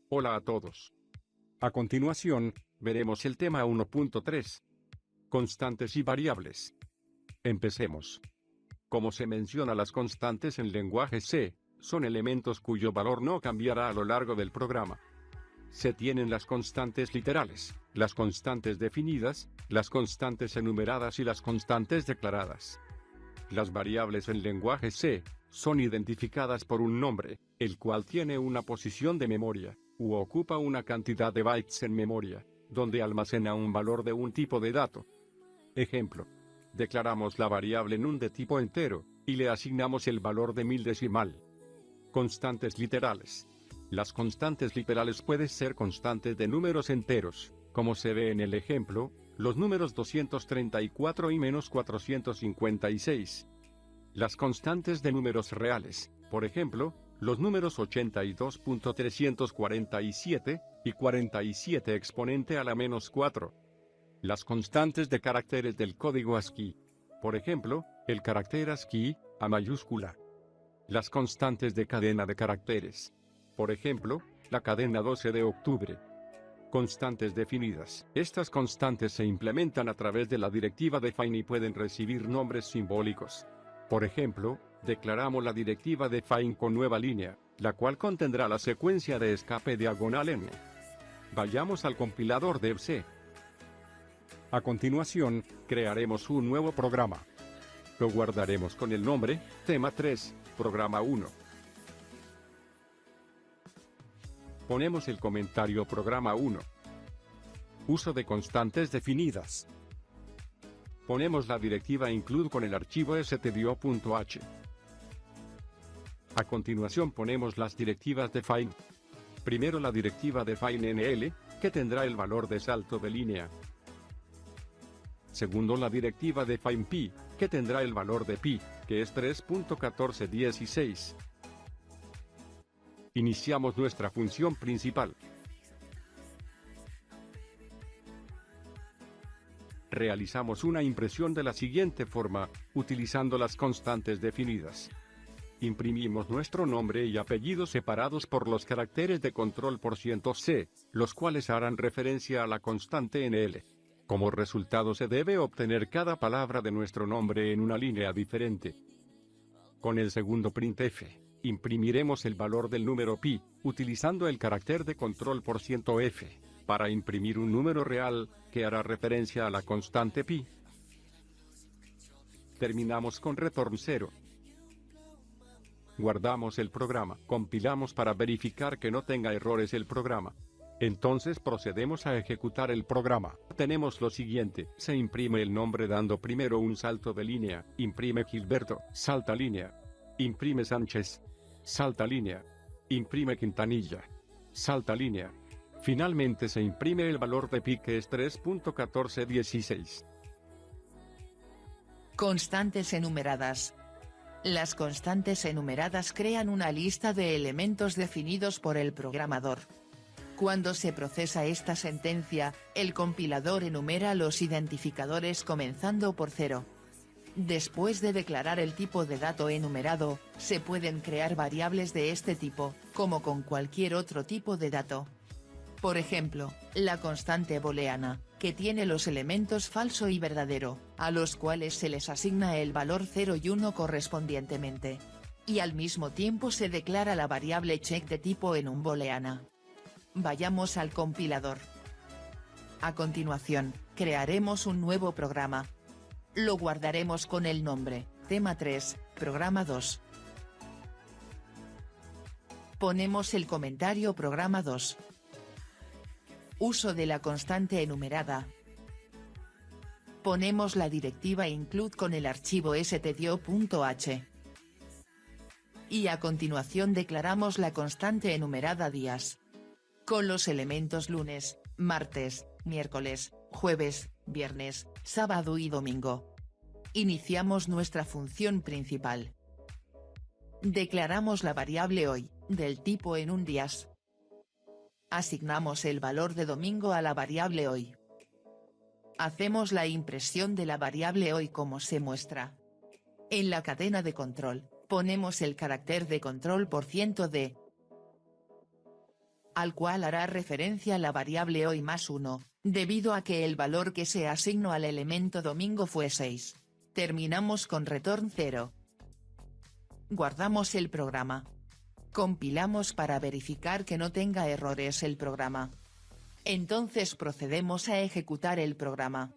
Hola a todos. A continuación, veremos el tema 1.3. Constantes y variables. Empecemos. Como se menciona, las constantes en lenguaje C, son elementos cuyo valor no cambiará a lo largo del programa. Se tienen las constantes literales, las constantes definidas, las constantes enumeradas y las constantes declaradas. Las variables en lenguaje C, son identificadas por un nombre, el cual tiene una posición de memoria, u ocupa una cantidad de bytes en memoria, donde almacena un valor de un tipo de dato. Ejemplo. Declaramos la variable num de tipo entero, y le asignamos el valor de 1000 decimal. Constantes literales. Las constantes literales pueden ser constantes de números enteros, como se ve en el ejemplo, los números 234 y menos 456. Las constantes de números reales, por ejemplo, los números 82.347 y 47 exponente a la menos 4. Las constantes de caracteres del código ASCII. Por ejemplo, el carácter ASCII, A mayúscula. Las constantes de cadena de caracteres. Por ejemplo, la cadena 12 de octubre. Constantes definidas. Estas constantes se implementan a través de la directiva define y pueden recibir nombres simbólicos. Por ejemplo, declaramos la directiva define con nueva línea, la cual contendrá la secuencia de escape diagonal n. Vayamos al compilador de C. A continuación, crearemos un nuevo programa. Lo guardaremos con el nombre, tema 3, programa 1. Ponemos el comentario programa 1. Uso de constantes definidas. Ponemos la directiva include con el archivo stdio.h. A continuación ponemos las directivas define. Primero la directiva define nl, que tendrá el valor de salto de línea. Segundo la directiva define pi, que tendrá el valor de pi, que es 3.1416. Iniciamos nuestra función principal. Realizamos una impresión de la siguiente forma, utilizando las constantes definidas. Imprimimos nuestro nombre y apellido separados por los caracteres de control %C, los cuales harán referencia a la constante NL. Como resultado se debe obtener cada palabra de nuestro nombre en una línea diferente. Con el segundo printf, imprimiremos el valor del número pi, utilizando el carácter de control %f, para imprimir un número real, que hará referencia a la constante pi. Terminamos con return 0. Guardamos el programa, compilamos para verificar que no tenga errores el programa. Entonces procedemos a ejecutar el programa. Tenemos lo siguiente: se imprime el nombre dando primero un salto de línea, imprime Gilberto, salta línea. Imprime Sánchez, salta línea. Imprime Quintanilla, salta línea. Finalmente se imprime el valor de pi, que es 3.1416. Constantes enumeradas. Las constantes enumeradas crean una lista de elementos definidos por el programador. Cuando se procesa esta sentencia, el compilador enumera los identificadores comenzando por 0. Después de declarar el tipo de dato enumerado, se pueden crear variables de este tipo, como con cualquier otro tipo de dato. Por ejemplo, la constante booleana, que tiene los elementos falso y verdadero, a los cuales se les asigna el valor 0 y 1 correspondientemente. Y al mismo tiempo se declara la variable check de tipo enum booleana. Vayamos al compilador. A continuación, crearemos un nuevo programa. Lo guardaremos con el nombre, tema 3, programa 2. Ponemos el comentario programa 2. Uso de la constante enumerada. Ponemos la directiva include con el archivo stdio.h. Y a continuación declaramos la constante enumerada días. Con los elementos lunes, martes, miércoles, jueves, viernes, sábado y domingo. Iniciamos nuestra función principal. Declaramos la variable hoy, del tipo enum días. Asignamos el valor de domingo a la variable hoy. Hacemos la impresión de la variable hoy como se muestra. En la cadena de control, ponemos el carácter de control %d. al cual hará referencia la variable hoy más 1, debido a que el valor que se asignó al elemento domingo fue 6. Terminamos con return 0. Guardamos el programa. Compilamos para verificar que no tenga errores el programa. Entonces procedemos a ejecutar el programa.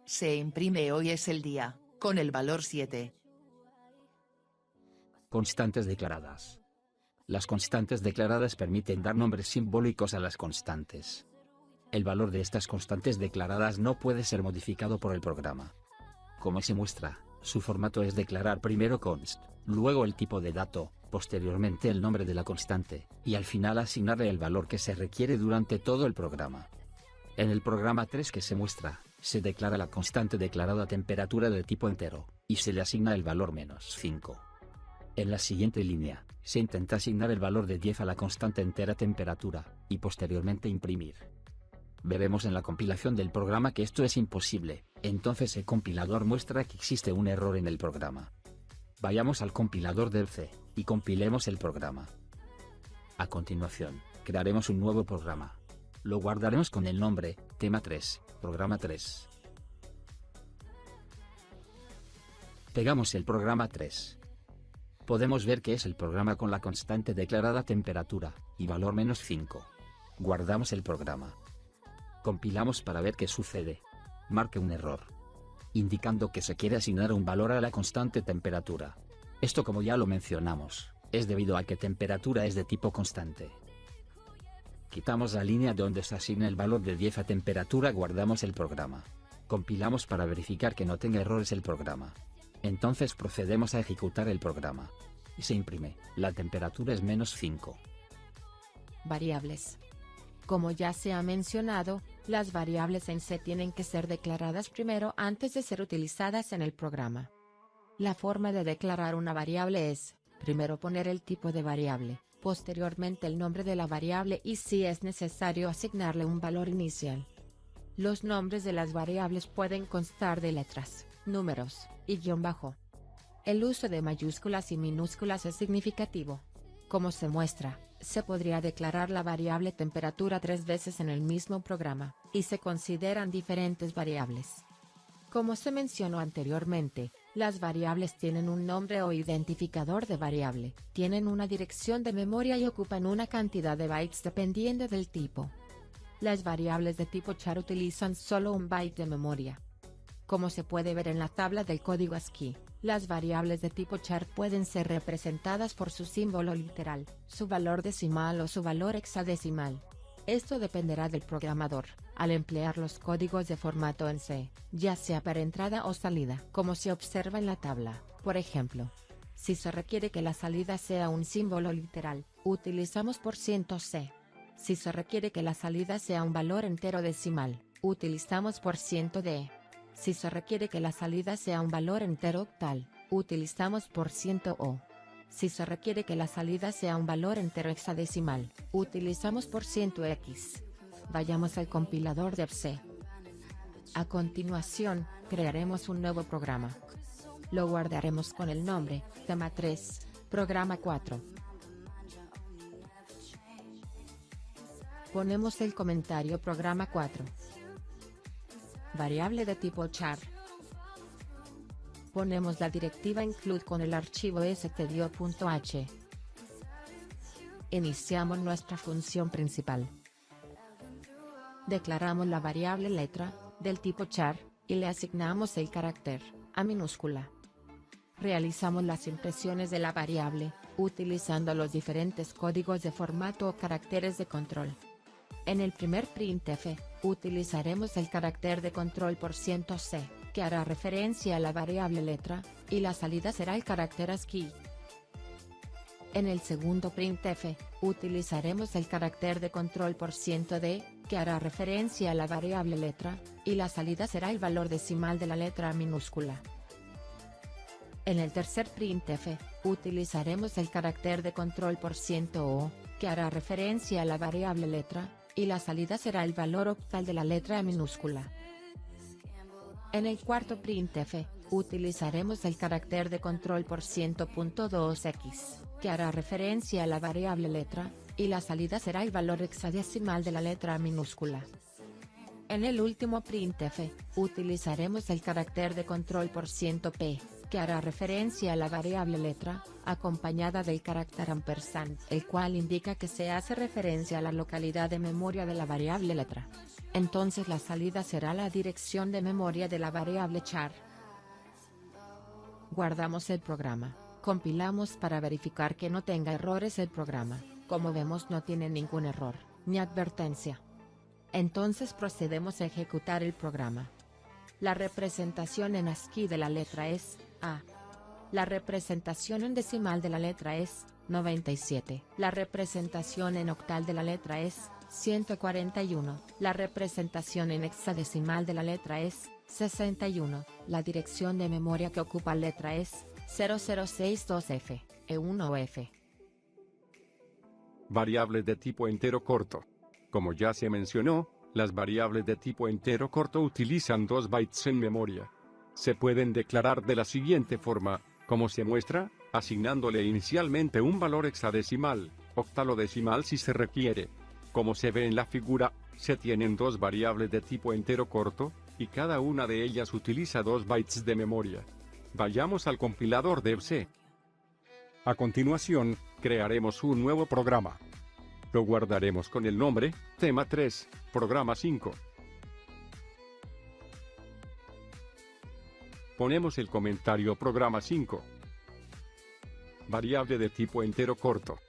Se imprime hoy es el día, con el valor 7. Constantes declaradas. Las constantes declaradas permiten dar nombres simbólicos a las constantes. El valor de estas constantes declaradas no puede ser modificado por el programa. Como se muestra, su formato es declarar primero const, luego el tipo de dato, posteriormente el nombre de la constante, y al final asignarle el valor que se requiere durante todo el programa. En el programa 3 que se muestra, se declara la constante declarada temperatura de tipo entero, y se le asigna el valor -5. En la siguiente línea, se intenta asignar el valor de 10 a la constante entera temperatura, y posteriormente imprimir. Veremos en la compilación del programa que esto es imposible, entonces el compilador muestra que existe un error en el programa. Vayamos al compilador del C, y compilemos el programa. A continuación, crearemos un nuevo programa. Lo guardaremos con el nombre, tema 3, programa 3. Pegamos el programa 3. Podemos ver que es el programa con la constante declarada temperatura, y valor -5. Guardamos el programa. Compilamos para ver qué sucede. Marque un error, indicando que se quiere asignar un valor a la constante temperatura. Esto, como ya lo mencionamos, es debido a que temperatura es de tipo constante. Quitamos la línea donde se asigna el valor de 10 a temperatura, guardamos el programa. Compilamos para verificar que no tenga errores el programa. Entonces procedemos a ejecutar el programa. Y se imprime, la temperatura es -5. Variables. Como ya se ha mencionado, las variables en C tienen que ser declaradas primero antes de ser utilizadas en el programa. La forma de declarar una variable es, primero poner el tipo de variable, posteriormente el nombre de la variable y si es necesario asignarle un valor inicial. Los nombres de las variables pueden constar de letras, números, y guión bajo. El uso de mayúsculas y minúsculas es significativo. Como se muestra, se podría declarar la variable temperatura 3 veces en el mismo programa, y se consideran diferentes variables. Como se mencionó anteriormente, las variables tienen un nombre o identificador de variable, tienen una dirección de memoria y ocupan una cantidad de bytes dependiendo del tipo. Las variables de tipo char utilizan solo un byte de memoria. Como se puede ver en la tabla del código ASCII, las variables de tipo char pueden ser representadas por su símbolo literal, su valor decimal o su valor hexadecimal. Esto dependerá del programador, al emplear los códigos de formato en C, ya sea para entrada o salida, como se observa en la tabla. Por ejemplo, si se requiere que la salida sea un símbolo literal, utilizamos %C. Si se requiere que la salida sea un valor entero decimal, utilizamos %D. Si se requiere que la salida sea un valor entero octal, utilizamos %O. Si se requiere que la salida sea un valor entero hexadecimal, utilizamos %X. Vayamos al compilador de C. A continuación, crearemos un nuevo programa. Lo guardaremos con el nombre, tema 3, programa 4. Ponemos el comentario programa 4. Variable de tipo char. Ponemos la directiva include con el archivo stdio.h. Iniciamos nuestra función principal. Declaramos la variable letra, del tipo char, y le asignamos el carácter, A minúscula. Realizamos las impresiones de la variable, utilizando los diferentes códigos de formato o caracteres de control. En el primer printf, utilizaremos el carácter de control %C, que hará referencia a la variable letra, y la salida será el carácter ASCII. En el segundo printf, utilizaremos el carácter de control %D, que hará referencia a la variable letra, y la salida será el valor decimal de la letra A minúscula. En el tercer printf, utilizaremos el carácter de control %O, que hará referencia a la variable letra, y la salida será el valor octal de la letra A minúscula. En el cuarto printf, utilizaremos el carácter de control %.2x, que hará referencia a la variable letra, y la salida será el valor hexadecimal de la letra minúscula. En el último printf, utilizaremos el carácter de control %p, que hará referencia a la variable letra, acompañada del carácter ampersand, el cual indica que se hace referencia a la localidad de memoria de la variable letra. Entonces la salida será la dirección de memoria de la variable char. Guardamos el programa, compilamos para verificar que no tenga errores el programa. Como vemos, no tiene ningún error, ni advertencia. Entonces procedemos a ejecutar el programa. La representación en ASCII de la letra es A. La representación en decimal de la letra es 97. La representación en octal de la letra es 141. La representación en hexadecimal de la letra es 61. La dirección de memoria que ocupa la letra es 0062F, E1 o F. Variables de tipo entero corto. Como ya se mencionó, las variables de tipo entero corto utilizan 2 bytes en memoria. Se pueden declarar de la siguiente forma, como se muestra, asignándole inicialmente un valor hexadecimal, octal o decimal si se requiere. Como se ve en la figura, se tienen 2 variables de tipo entero corto, y cada una de ellas utiliza 2 bytes de memoria. Vayamos al compilador de C. A continuación, crearemos un nuevo programa. Lo guardaremos con el nombre, tema 3, programa 5. Ponemos el comentario programa 5. Variable de tipo entero corto.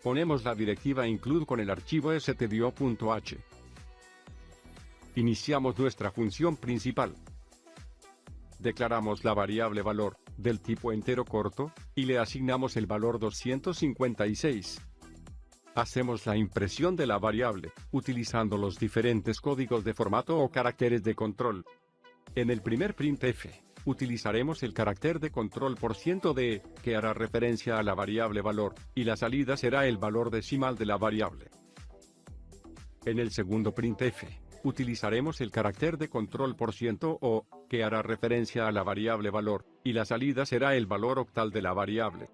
Ponemos la directiva include con el archivo stdio.h. Iniciamos nuestra función principal. Declaramos la variable valor, del tipo entero corto, y le asignamos el valor 256. Hacemos la impresión de la variable, utilizando los diferentes códigos de formato o caracteres de control. En el primer printf, utilizaremos el carácter de control %d, que hará referencia a la variable valor, y la salida será el valor decimal de la variable. En el segundo printf, utilizaremos el carácter de control %o, que hará referencia a la variable valor, y la salida será el valor octal de la variable.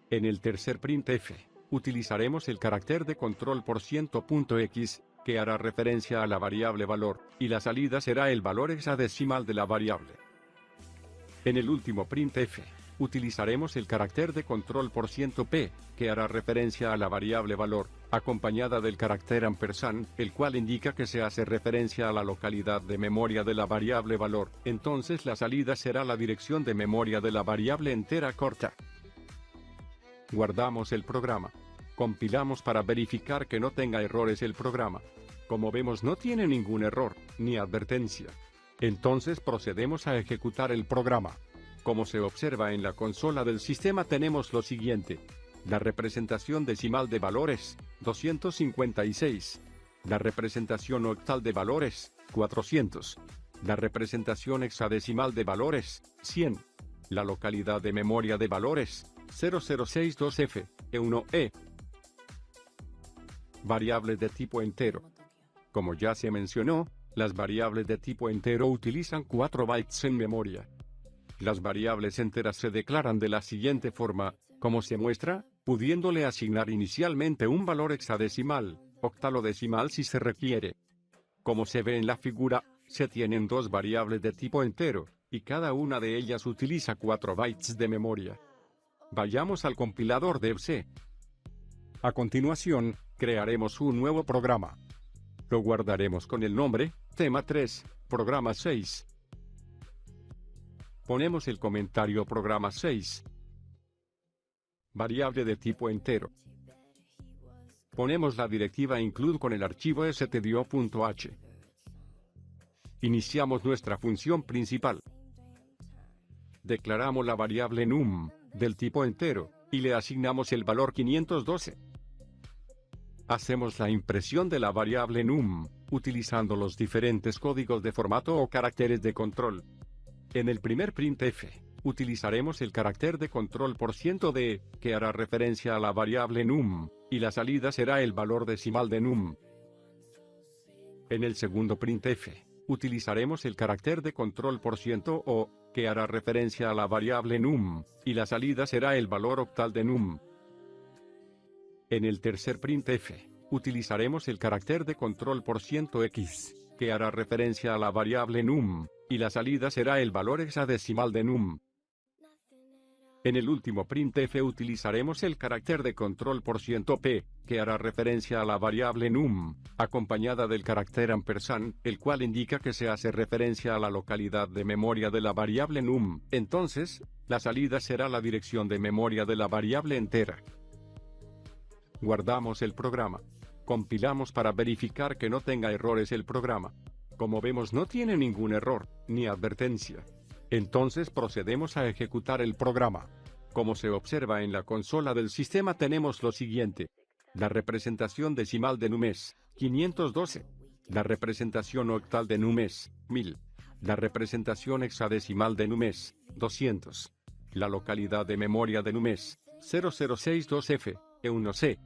En el tercer printf, utilizaremos el carácter de control %.x, que hará referencia a la variable valor, y la salida será el valor hexadecimal de la variable. En el último printf, utilizaremos el carácter de control %p, que hará referencia a la variable valor, acompañada del carácter ampersand, el cual indica que se hace referencia a la localidad de memoria de la variable valor. Entonces la salida será la dirección de memoria de la variable entera corta. Guardamos el programa. Compilamos para verificar que no tenga errores el programa. Como vemos, no tiene ningún error, ni advertencia. Entonces procedemos a ejecutar el programa. Como se observa en la consola del sistema, tenemos lo siguiente: la representación decimal de valores, 256. La representación octal de valores, 400. La representación hexadecimal de valores, 100. La localidad de memoria de valores, 0062F, E1E. Variables de tipo entero. Como ya se mencionó, las variables de tipo entero utilizan 4 bytes en memoria. Las variables enteras se declaran de la siguiente forma, como se muestra, pudiéndole asignar inicialmente un valor hexadecimal, octal o decimal si se requiere. Como se ve en la figura, se tienen 2 variables de tipo entero, y cada una de ellas utiliza 4 bytes de memoria. Vayamos al compilador de C. A continuación, crearemos un nuevo programa. Lo guardaremos con el nombre, tema 3, programa 6. Ponemos el comentario programa 6. Variable de tipo entero. Ponemos la directiva include con el archivo stdio.h. Iniciamos nuestra función principal. Declaramos la variable num, del tipo entero, y le asignamos el valor 512. Hacemos la impresión de la variable num, utilizando los diferentes códigos de formato o caracteres de control. En el primer printf, utilizaremos el carácter de control %d, que hará referencia a la variable num, y la salida será el valor decimal de num. En el segundo printf, utilizaremos el carácter de control %o, que hará referencia a la variable num, y la salida será el valor octal de num. En el tercer printf, utilizaremos el carácter de control %x, que hará referencia a la variable num, y la salida será el valor hexadecimal de num. En el último printf utilizaremos el carácter de control %p, que hará referencia a la variable num, acompañada del carácter ampersand, el cual indica que se hace referencia a la localidad de memoria de la variable num. Entonces, la salida será la dirección de memoria de la variable entera. Guardamos el programa. Compilamos para verificar que no tenga errores el programa. Como vemos, no tiene ningún error, ni advertencia. Entonces procedemos a ejecutar el programa. Como se observa en la consola del sistema, tenemos lo siguiente: la representación decimal de num es 512, la representación octal de num es 1000, la representación hexadecimal de num es 200, la localidad de memoria de num es 0062F, E1C,